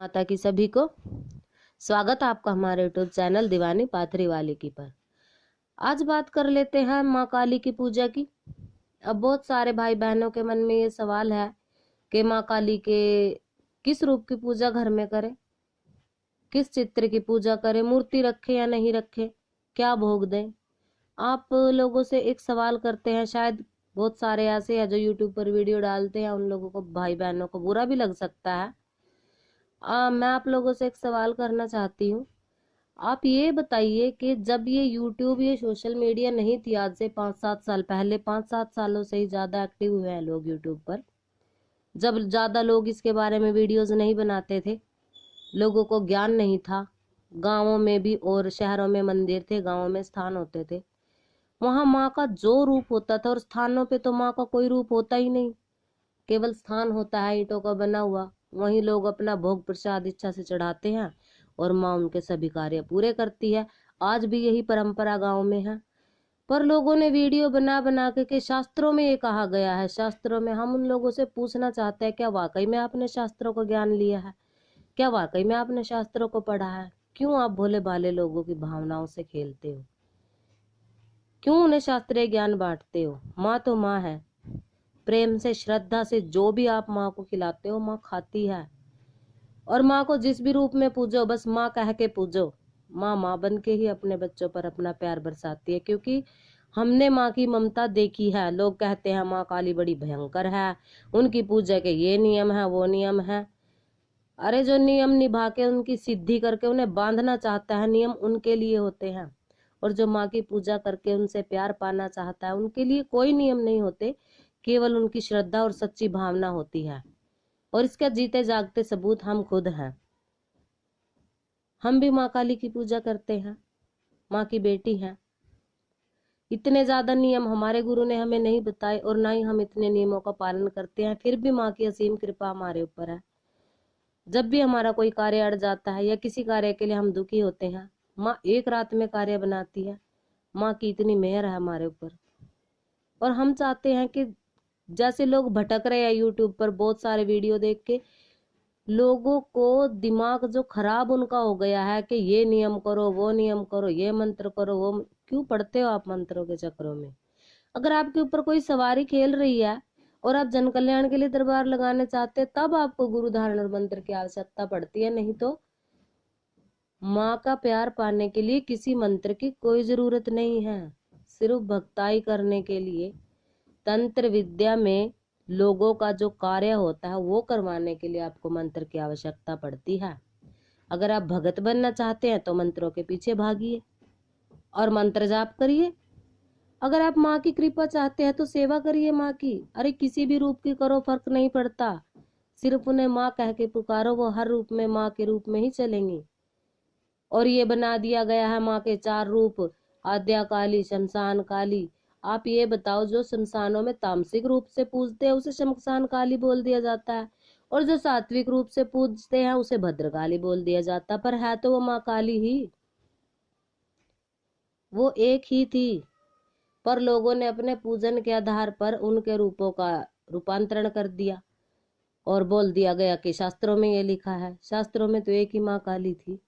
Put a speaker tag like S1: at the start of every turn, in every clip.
S1: माता की सभी को स्वागत है आपका हमारे यूट्यूब चैनल दीवानी पाथरी वाली की पर। आज बात कर लेते हैं माँ काली की पूजा की। अब बहुत सारे भाई बहनों के मन में ये सवाल है कि माँ काली के किस रूप की पूजा घर में करें, किस चित्र की पूजा करें, मूर्ति रखे या नहीं रखे, क्या भोग दें। आप लोगों से एक सवाल करते हैं, शायद बहुत सारे ऐसे हैं जो यूट्यूब पर वीडियो डालते हैं, उन लोगों को, भाई बहनों को बुरा भी लग सकता है। मैं आप लोगों से एक सवाल करना चाहती हूँ। आप ये बताइए कि जब ये यूट्यूब, ये सोशल मीडिया नहीं थी, आज से 5-7 साल पहले, 5-7 सालों से ही ज्यादा एक्टिव हुए हैं लोग यूट्यूब पर। जब ज्यादा लोग इसके बारे में वीडियोस नहीं बनाते थे, लोगों को ज्ञान नहीं था, गांवों में भी और शहरों में मंदिर थे, गांवों में स्थान होते थे, वहां माँ का जो रूप होता था, और स्थानों पे तो माँ का कोई रूप होता ही नहीं, केवल स्थान होता है ईंटों का बना हुआ। वहीं लोग अपना भोग प्रसाद इच्छा से चढ़ाते हैं और माँ उनके सभी कार्य पूरे करती है। आज भी यही परंपरा गांव में है। पर लोगों ने वीडियो बना बना के शास्त्रों में ये कहा गया है, शास्त्रों में, हम उन लोगों से पूछना चाहते हैं, क्या वाकई में आपने शास्त्रों को ज्ञान लिया है? क्या वाकई में आपने शास्त्रों को पढ़ा है? क्यों आप भोले भाले लोगों की भावनाओं से खेलते हो? क्यों उन्हें शास्त्रीय ज्ञान बांटते हो? माँ तो माँ है। प्रेम से, श्रद्धा से जो भी आप माँ को खिलाते हो, माँ खाती है। और माँ को जिस भी रूप में पूजो, बस माँ कह के पूजो। माँ माँ बन के ही अपने बच्चों पर अपना प्यार बरसाती है, क्योंकि हमने माँ की ममता देखी है। लोग कहते हैं माँ काली बड़ी भयंकर है, उनकी पूजा के ये नियम है, वो नियम है। अरे जो नियम निभा के, उनकी सिद्धि करके उन्हें बांधना चाहता है, नियम उनके लिए होते हैं। और जो माँ की पूजा करके उनसे प्यार पाना चाहता है, उनके लिए कोई नियम नहीं होते, केवल उनकी श्रद्धा और सच्ची भावना होती है। और इसका जीते जागते सबूत हम खुद हैं। हम भी माँ काली की पूजा करते हैं, माँ की बेटी हैं। इतने ज्यादा नियम हमारे गुरु ने हमें नहीं बताए, और ना ही हम इतने नियमों का पालन करते हैं, फिर भी माँ की असीम कृपा हमारे ऊपर है। जब भी हमारा कोई कार्य अड़ जाता है या किसी कार्य के लिए हम दुखी होते हैं, माँ एक रात में कार्य बनाती है। माँ की इतनी मेहर है हमारे ऊपर। और हम चाहते हैं कि जैसे लोग भटक रहे हैं यूट्यूब पर बहुत सारे वीडियो देख के, लोगों को दिमाग जो खराब उनका हो गया है कि ये नियम करो, वो नियम करो, ये मंत्र करो, वो क्यों पढ़ते हो आप मंत्रों के चक्रों में? अगर आपके ऊपर कोई सवारी खेल रही है और आप जन कल्याण के लिए दरबार लगाने चाहते हैं, तब आपको गुरु धारण और मंत्र की आवश्यकता पड़ती है। नहीं तो माँ का प्यार पाने के लिए किसी मंत्र की कोई जरूरत नहीं है। सिर्फ भक्ताई करने के लिए, तंत्र विद्या में लोगों का जो कार्य होता है वो करवाने के लिए आपको मंत्र की आवश्यकता पड़ती है। अगर आप भगत बनना चाहते हैं तो मंत्रों के पीछे भागिए और मंत्र जाप करिए। अगर आप माँ की कृपा चाहते हैं तो सेवा करिए माँ की। अरे किसी भी रूप की करो, फर्क नहीं पड़ता, सिर्फ उन्हें माँ कह के पुकारो, वो हर रूप में माँ के रूप में ही चलेंगी। और ये बना दिया गया है माँ के 4 रूप, आद्या काली, शमशान काली। आप ये बताओ, जो शमशानों में तामसिक रूप से पूजते हैं उसे शमशान काली बोल दिया जाता है, और जो सात्विक रूप से पूजते हैं उसे भद्रकाली बोल दिया जाता है, पर है तो वो माँ काली ही, वो एक ही थी। पर लोगों ने अपने पूजन के आधार पर उनके रूपों का रूपांतरण कर दिया और बोल दिया गया कि शास्त्रों में ये लिखा है। शास्त्रों में तो एक ही माँ काली थी,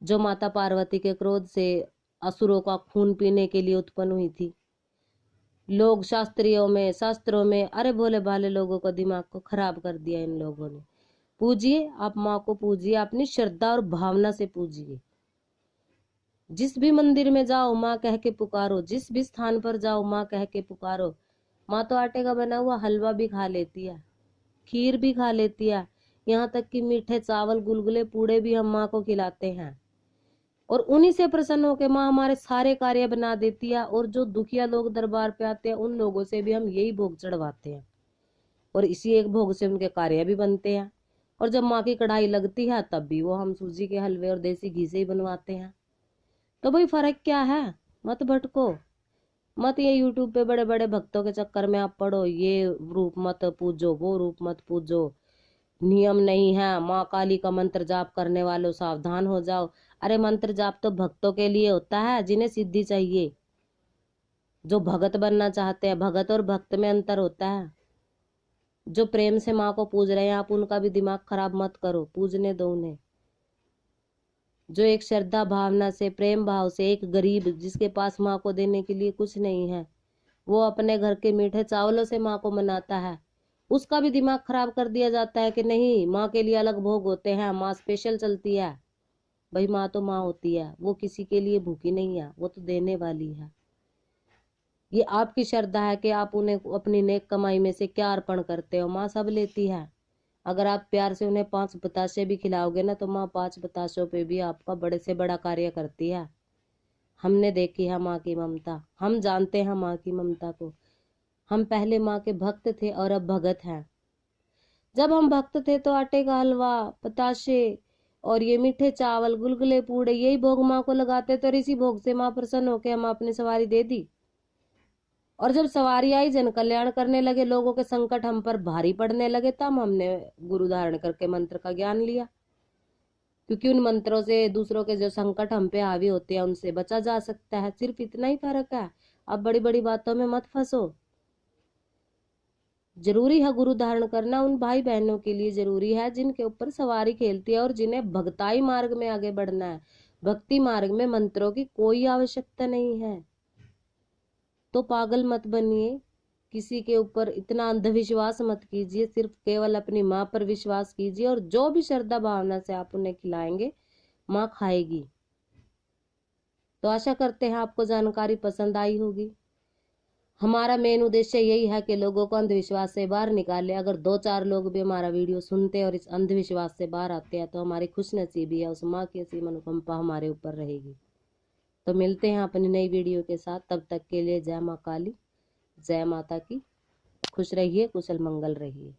S1: जो माता पार्वती के क्रोध से असुरों का खून पीने के लिए उत्पन्न हुई थी। लोग शास्त्रों में अरे भोले भाले लोगों को दिमाग को खराब कर दिया इन लोगों ने। पूजिए, आप माँ को पूजिए, अपनी श्रद्धा और भावना से पूजिए। जिस भी मंदिर में जाओ माँ कह के पुकारो, जिस भी स्थान पर जाओ माँ कह के पुकारो। माँ तो आटे का बना हुआ हलवा भी खा लेती है, खीर भी खा लेती है, यहाँ तक कि मीठे चावल, गुलगुले, पूड़े भी हम माँ को खिलाते हैं। और उन्हीं से प्रसन्न होकर माँ हमारे सारे कार्य बना देती है। और जो दुखिया लोग दरबार पे आते हैं उन लोगों से भी हम यही भोग चढ़वाते हैं, और इसी एक भोग से उनके कार्य भी बनते हैं। और जब माँ की कढ़ाई लगती है तब भी वो हम सूजी के हलवे और देसी घी से ही बनवाते हैं। तो भाई फर्क क्या है? मत भटको, मत ये यूट्यूब पे बड़े बड़े भक्तों के चक्कर में आप पड़ो, ये रूप मत पूजो, वो रूप मत पूजो, नियम नहीं है, माँ काली का मंत्र जाप करने वालों सावधान हो जाओ। अरे मंत्र जाप तो भक्तों के लिए होता है जिन्हें सिद्धि चाहिए, जो भगत बनना चाहते हैं। भगत और भक्त में अंतर होता है। जो प्रेम से माँ को पूज रहे हैं, आप उनका भी दिमाग खराब मत करो, पूजने दो उन्हें। जो एक श्रद्धा भावना से, प्रेम भाव से, एक गरीब जिसके पास माँ को देने के लिए कुछ नहीं है, वो अपने घर के मीठे चावलों से माँ को मनाता है, उसका भी दिमाग खराब कर दिया जाता है कि नहीं माँ के लिए अलग भोग होते हैं, माँ स्पेशल चलती है। भाई माँ तो माँ होती है, वो किसी के लिए भूखी नहीं है, वो तो देने वाली है। ये आपकी श्रद्धा है कि आप उन्हें अपनी नेक कमाई में से क्या अर्पण करते हो। माँ सब लेती है। अगर आप प्यार से उन्हें 5 बताशे भी खिलाओगे ना, तो माँ 5 बताशों पे भी आपका बड़े से बड़ा कार्य करती है। हमने देखी है माँ की ममता, हम जानते हैं माँ की ममता को। हम पहले माँ के भक्त थे और अब भगत हैं। जब हम भक्त थे तो आटे का हलवा, बताशे और ये मीठे चावल, गुलगुले, पूड़े, यही भोग माँ को लगाते थे और इसी भोग से माँ प्रसन्न होकर हम अपनी सवारी दे दी। और जब सवारी आई, जन कल्याण करने लगे, लोगों के संकट हम पर भारी पड़ने लगे, तब हमने गुरु धारण करके मंत्र का ज्ञान लिया। क्योंकि उन मंत्रों से दूसरों के जो संकट हम पे हावी होते हैं उनसे बचा जा सकता है। सिर्फ इतना ही फर्क है। अब बड़ी बड़ी बातों में मत फंसो। जरूरी है गुरु धारण करना उन भाई बहनों के लिए, जरूरी है जिनके ऊपर सवारी खेलती है और जिन्हें भक्ताई मार्ग में आगे बढ़ना है। भक्ति मार्ग में मंत्रों की कोई आवश्यकता नहीं है। तो पागल मत बनिए, किसी के ऊपर इतना अंधविश्वास मत कीजिए, सिर्फ केवल अपनी माँ पर विश्वास कीजिए और जो भी श्रद्धा भावना से आप उन्हें खिलाएंगे माँ खाएगी। तो आशा करते हैं आपको जानकारी पसंद आई होगी। हमारा मेन उद्देश्य यही है कि लोगों को अंधविश्वास से बाहर निकाले। अगर 2-4 लोग भी हमारा वीडियो सुनते और इस अंधविश्वास से बाहर आते हैं तो हमारी खुशनसीबी है, उस माँ की असीम अनुकंपा हमारे ऊपर रहेगी। तो मिलते हैं अपनी नई वीडियो के साथ, तब तक के लिए जय माँ काली, जय माता की। खुश रहिए, कुशल मंगल रहिए।